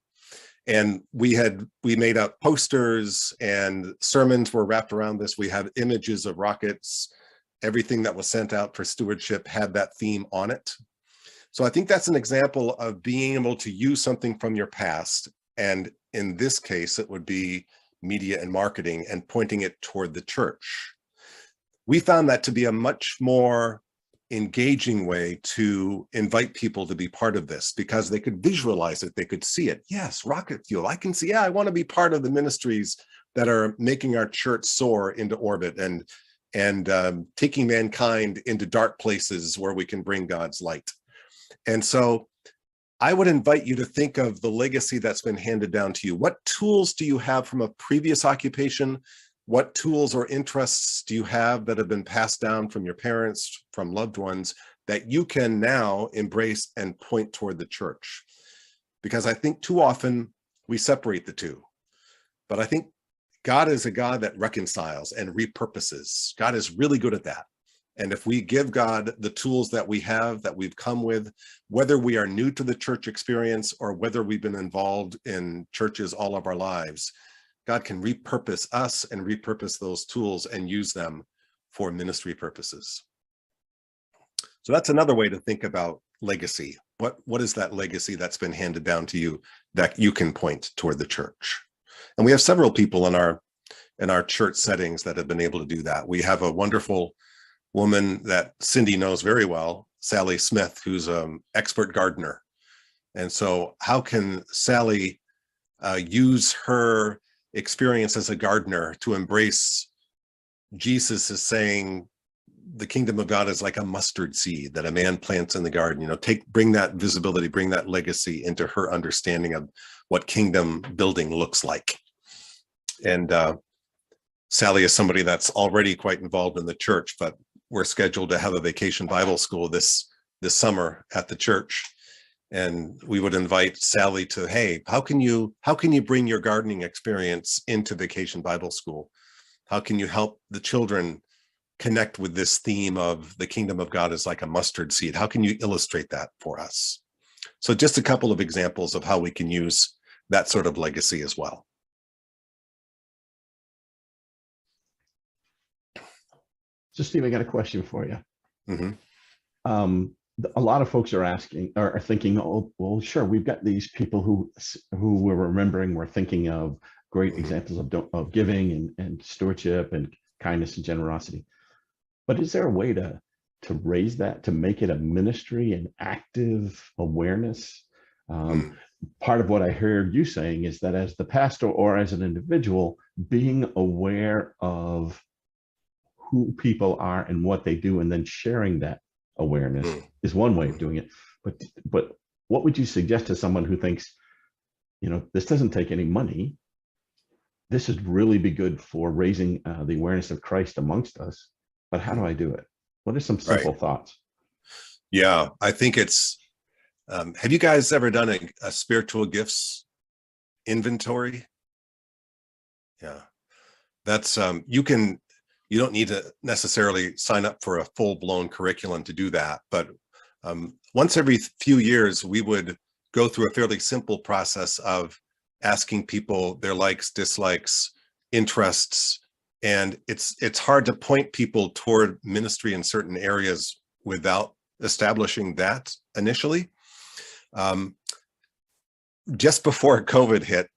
Speaker 3: And we made up posters, and sermons were wrapped around this. We have images of rockets. Everything that was sent out for stewardship had that theme on it. So I think that's an example of being able to use something from your past. And in this case, it would be media and marketing, and pointing it toward the church. We found that to be a much more engaging way to invite people to be part of this, because they could visualize it, they could see it. Yes, rocket fuel. I can see, yeah, I want to be part of the ministries that are making our church soar into orbit and taking mankind into dark places where we can bring God's light. And so I would invite you to think of the legacy that's been handed down to you. What tools do you have from a previous occupation? What tools or interests do you have that have been passed down from your parents, from loved ones, that you can now embrace and point toward the church? Because I think too often we separate the two. But I think God is a God that reconciles and repurposes. God is really good at that. And if we give God the tools that we have, that we've come with, whether we are new to the church experience or whether we've been involved in churches all of our lives, God can repurpose us and repurpose those tools and use them for ministry purposes. So that's another way to think about legacy. What is that legacy that's been handed down to you that you can point toward the church? And we have several people in our church settings that have been able to do that. We have a wonderful woman that Cindy knows very well, Sally Smith, who's an expert gardener. And so how can Sally use her experience as a gardener to embrace Jesus as saying the kingdom of God is like a mustard seed that a man plants in the garden? You know, bring that visibility, bring that legacy into her understanding of what kingdom building looks like. And Sally is somebody that's already quite involved in the church, but we're scheduled to have a vacation Bible school this summer at the church. And we would invite Sally to, hey, how can you bring your gardening experience into Vacation Bible School? How can you help the children connect with this theme of the kingdom of God is like a mustard seed? How can you illustrate that for us? So just a couple of examples of how we can use that sort of legacy as well.
Speaker 2: So Steve, I got a question for you.
Speaker 3: Mm-hmm.
Speaker 2: A lot of folks are thinking, oh, well, sure, we've got these people who we're remembering, we're thinking of great examples of giving and stewardship and kindness and generosity. But is there a way to raise that, to make it a ministry and active awareness? Part of what I heard you saying is that as the pastor or as an individual, being aware of who people are and what they do, and then sharing that awareness is one way of doing it. But what would you suggest to someone who thinks, you know, this doesn't take any money, this would really be good for raising the awareness of Christ amongst us, but how do I do it? What are some simple thoughts?
Speaker 3: Yeah, I think it's, have you guys ever done a spiritual gifts inventory? Yeah, that's, you don't need to necessarily sign up for a full-blown curriculum to do that, but once every few years, we would go through a fairly simple process of asking people their likes, dislikes, interests, and it's hard to point people toward ministry in certain areas without establishing that initially. Just before COVID hit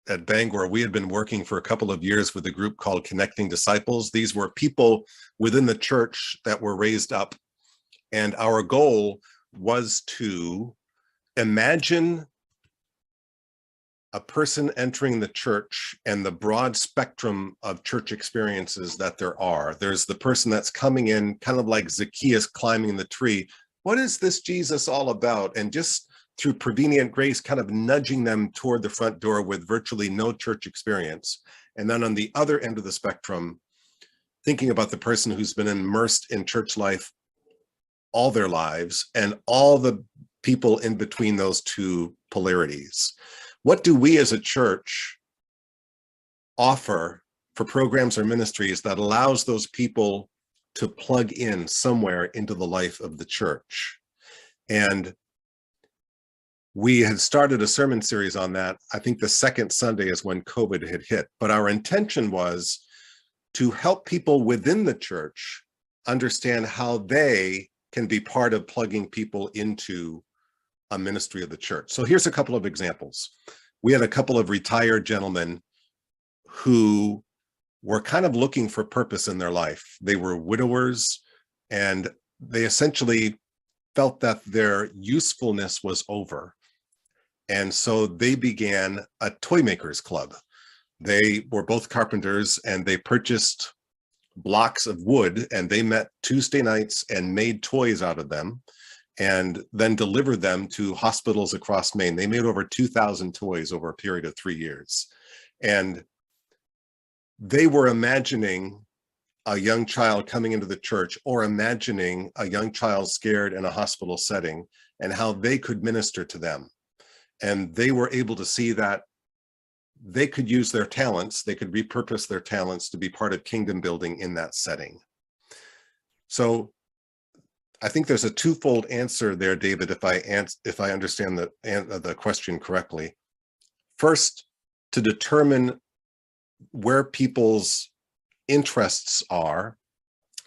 Speaker 3: at Bangor, we had been working for a couple of years with a group called Connecting Disciples. These were people within the church that were raised up, and our goal was to imagine a person entering the church and the broad spectrum of church experiences that there are. There's the person that's coming in kind of like Zacchaeus climbing the tree. What is this Jesus all about? And just through prevenient grace, kind of nudging them toward the front door with virtually no church experience. And then on the other end of the spectrum, thinking about the person who's been immersed in church life all their lives and all the people in between those two polarities. What do we as a church offer for programs or ministries that allows those people to plug in somewhere into the life of the church? And we had started a sermon series on that. I think the second Sunday is when COVID had hit, but our intention was to help people within the church understand how they can be part of plugging people into a ministry of the church. So here's a couple of examples. We had a couple of retired gentlemen who were kind of looking for purpose in their life. They were widowers, and they essentially felt that their usefulness was over. And so they began a toy makers club. They were both carpenters, and they purchased blocks of wood, and they met Tuesday nights and made toys out of them, and then delivered them to hospitals across Maine. They made over 2,000 toys over a period of 3 years. And they were imagining a young child coming into the church, or imagining a young child scared in a hospital setting, and how they could minister to them. And they were able to see that they could use their talents, they could repurpose their talents to be part of kingdom building in that setting. So I think there's a twofold answer there, David, if I understand the question correctly. First, to determine where people's interests are,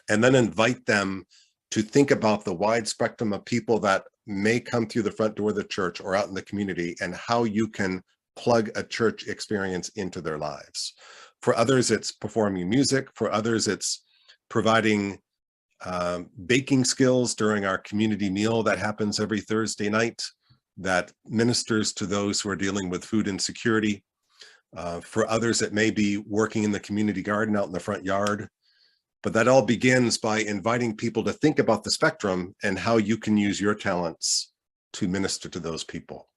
Speaker 3: and then invite them to think about the wide spectrum of people that may come through the front door of the church or out in the community, and how you can plug a church experience into their lives. For others, it's performing music. For others, it's providing baking skills during our community meal that happens every Thursday night that ministers to those who are dealing with food insecurity. For others, it may be working in the community garden out in the front yard. But that all begins by inviting people to think about the spectrum and how you can use your talents to minister to those people.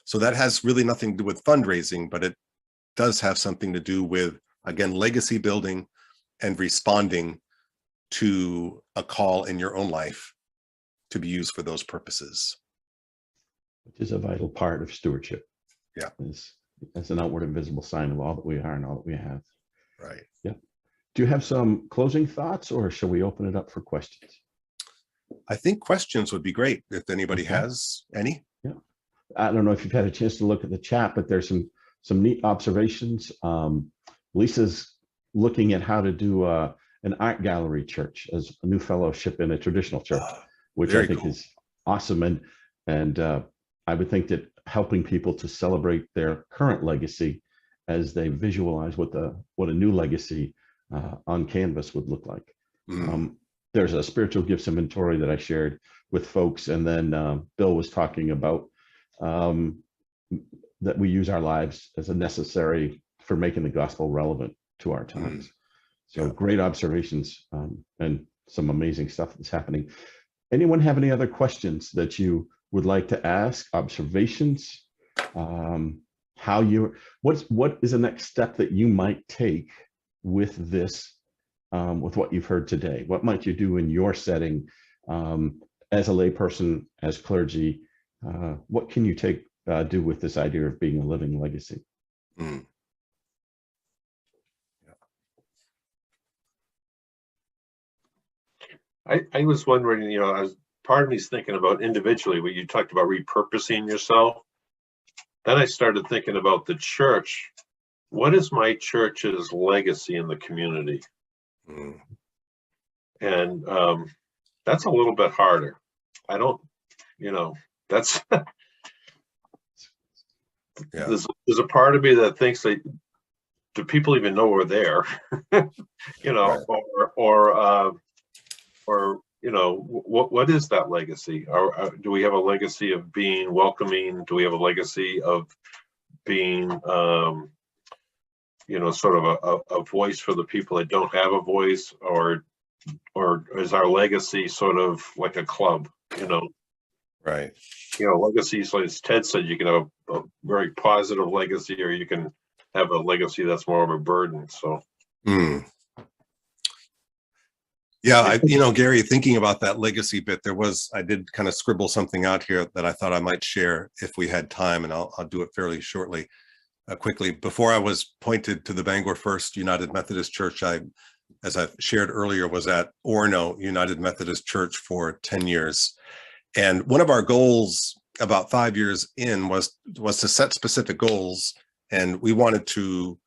Speaker 3: So that has really nothing to do with fundraising, but it does have something to do with, again, legacy building and responding to a call in your own life to be used for those purposes.
Speaker 2: Which is a vital part of stewardship.
Speaker 3: Yeah.
Speaker 2: As an outward and visible sign of all that we are and all that we have.
Speaker 3: Right.
Speaker 2: Yeah. Do you have some closing thoughts, or shall we open it up for questions?
Speaker 3: I think questions would be great if anybody has any.
Speaker 2: Yeah. I don't know if you've had a chance to look at the chat, but there's some neat observations. Lisa's looking at how to do an art gallery church as a new fellowship in a traditional church, which I think is awesome. And I would think that helping people to celebrate their current legacy as they visualize what a new legacy on canvas would look like.
Speaker 3: Mm.
Speaker 2: There's a spiritual gifts inventory that I shared with folks, and then Bill was talking about that we use our lives as a necessary for making the gospel relevant to our times. So
Speaker 3: Yeah.
Speaker 2: great observations and some amazing stuff that's happening. Anyone have any other questions that you would like to ask? Observations? What is the next step that you might take with this, with what you've heard today? What might you do in your setting as a layperson, as clergy? What can you do with this idea of being a living legacy?
Speaker 3: Mm.
Speaker 4: I was wondering, part of me's thinking about individually, when you talked about repurposing yourself. Then I started thinking about the church. What is my church's legacy in the community?
Speaker 3: Mm.
Speaker 4: And that's a little bit harder. I don't, that's,
Speaker 3: Yeah.
Speaker 4: there's a part of me that thinks that, do people even know we're there?
Speaker 3: Right.
Speaker 4: Or what is that legacy? Or do we have a legacy of being welcoming? Do we have a legacy of being, sort of a voice for the people that don't have a voice? Or is our legacy sort of like a club?
Speaker 3: Right.
Speaker 4: Legacies, like as Ted said, you can have a very positive legacy, or you can have a legacy that's more of a burden. So.
Speaker 3: Mm. Yeah, Gary, thinking about that legacy bit, I did kind of scribble something out here that I thought I might share if we had time, and I'll do it fairly shortly, quickly. Before I was appointed to the Bangor First United Methodist Church, as I shared earlier, was at Orono United Methodist Church for 10 years. And one of our goals about 5 years in was to set specific goals, and we wanted to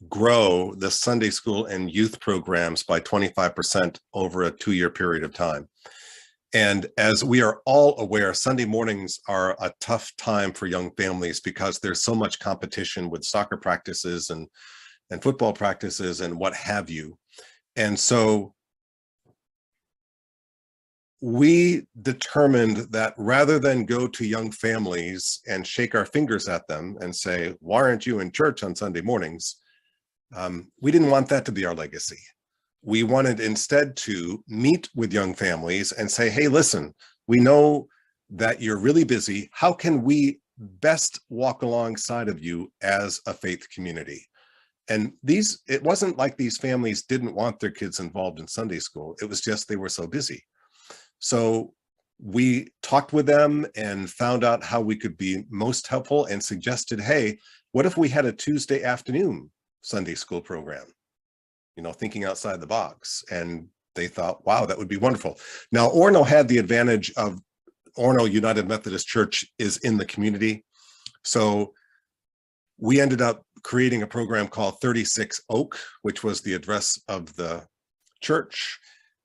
Speaker 3: grow the Sunday school and youth programs by 25% over a 2-year period of time. And as we are all aware, Sunday mornings are a tough time for young families because there's so much competition with soccer practices and football practices and what have you. And so we determined that rather than go to young families and shake our fingers at them and say, why aren't you in church on Sunday mornings? We didn't want that to be our legacy. We wanted instead to meet with young families and say, hey, listen, we know that you're really busy. How can we best walk alongside of you as a faith community? And it wasn't like these families didn't want their kids involved in Sunday school. It was just they were so busy. So we talked with them and found out how we could be most helpful and suggested, hey, what if we had a Tuesday afternoon Sunday school program? Thinking outside the box. And they thought, wow, that would be wonderful. Now, Orono had the advantage of Orono United Methodist Church is in the community. So we ended up creating a program called 36 Oak, which was the address of the church.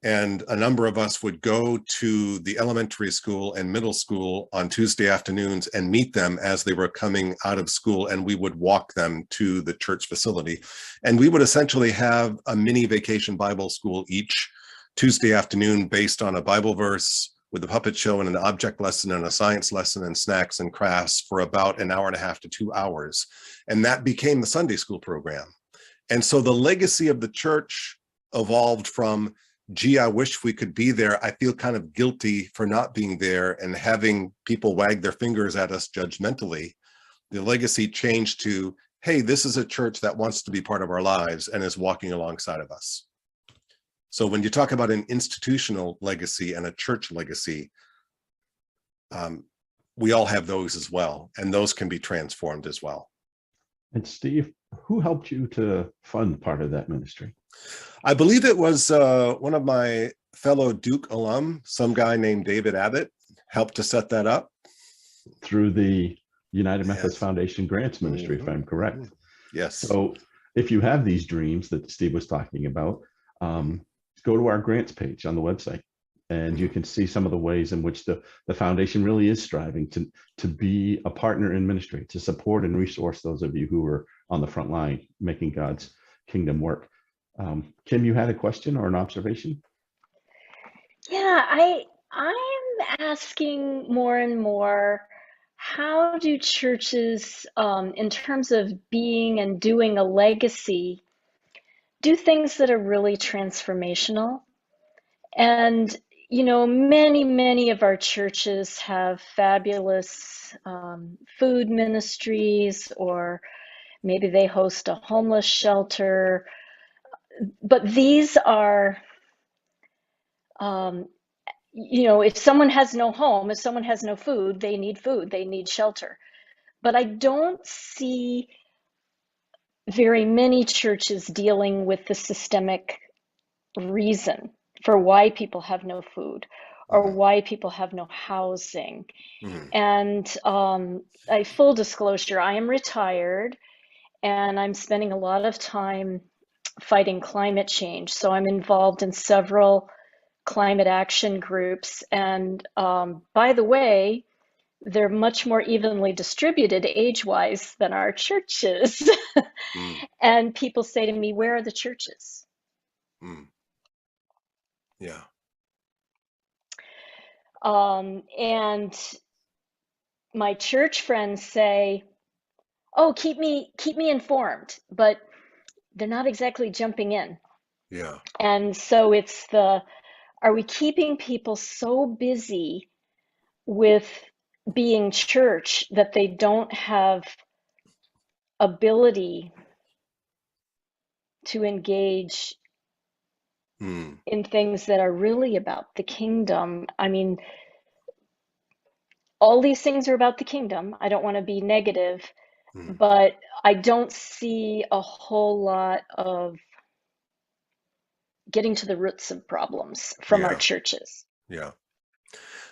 Speaker 3: And a number of us would go to the elementary school and middle school on Tuesday afternoons and meet them as they were coming out of school, and we would walk them to the church facility. And we would essentially have a mini vacation Bible school each Tuesday afternoon based on a Bible verse with a puppet show and an object lesson and a science lesson and snacks and crafts for about an hour and a half to 2 hours. And that became the Sunday school program. And so the legacy of the church evolved from, gee, I wish we could be there. I feel kind of guilty for not being there and having people wag their fingers at us judgmentally. The legacy changed to, hey, this is a church that wants to be part of our lives and is walking alongside of us. So when you talk about an institutional legacy and a church legacy, we all have those as well, and those can be transformed as well.
Speaker 2: And Steve, who helped you to fund part of that ministry?
Speaker 3: I believe it was one of my fellow Duke alum, some guy named David Abbott, helped to set that up.
Speaker 2: Through the United Methodist Foundation Grants Ministry, if I'm correct.
Speaker 3: Yes.
Speaker 2: So if you have these dreams that Steve was talking about, go to our grants page on the website, and you can see some of the ways in which the foundation really is striving to be a partner in ministry, to support and resource those of you who are on the front line, making God's kingdom work. Kim, you had a question or an observation?
Speaker 7: Yeah, I'm asking more and more, how do churches, in terms of being and doing a legacy, do things that are really transformational? And, you know, many of our churches have fabulous food ministries, or maybe they host a homeless shelter. But these are, you know, if someone has no home, if someone has no food, they need shelter. But I don't see very many churches dealing with the systemic reason for why people have no food or why people have no housing. And full disclosure, I am retired and I'm spending a lot of time fighting climate change. So I'm involved in several climate action groups. And by the way, they're much more evenly distributed age-wise than our churches. And people say to me, where are the churches?
Speaker 3: Yeah.
Speaker 7: And my church friends say, oh, keep me informed, but they're not exactly jumping in.
Speaker 3: Yeah.
Speaker 7: And so it's are we keeping people so busy with being church that they don't have ability to engage in things that are really about the kingdom? I mean, all these things are about the kingdom. I don't want to be negative, but I don't see a whole lot of getting to the roots of problems from our churches.
Speaker 3: Yeah.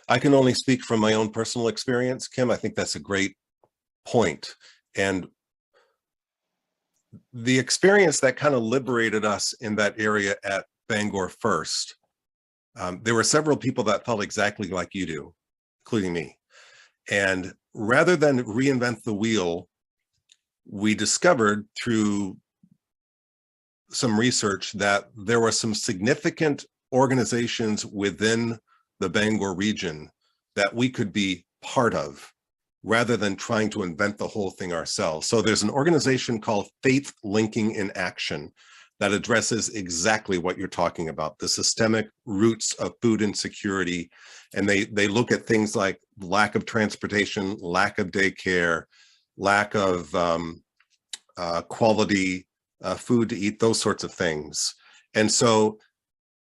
Speaker 3: I can only speak from my own personal experience, Kim. I think that's a great point. And the experience that kind of liberated us in that area at Bangor First, there were several people that felt exactly like you do, including me. And rather than reinvent the wheel, we discovered through some research that there were some significant organizations within the Bangor region that we could be part of rather than trying to invent the whole thing ourselves. So there's an organization called Faith Linking in Action that addresses exactly what you're talking about, the systemic roots of food insecurity. And they look at things like lack of transportation, lack of daycare, lack of quality food to eat, those sorts of things. And so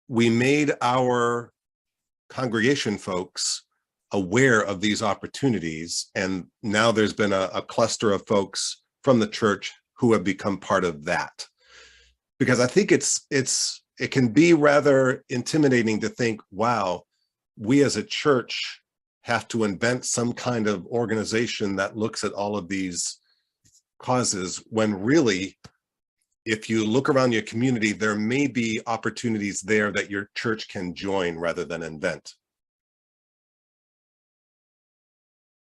Speaker 3: we made our congregation folks aware of these opportunities. And now there's been a cluster of folks from the church who have become part of that. Because I think it can be rather intimidating to think, wow, we as a church have to invent some kind of organization that looks at all of these causes, when really, if you look around your community, there may be opportunities there that your church can join rather than invent.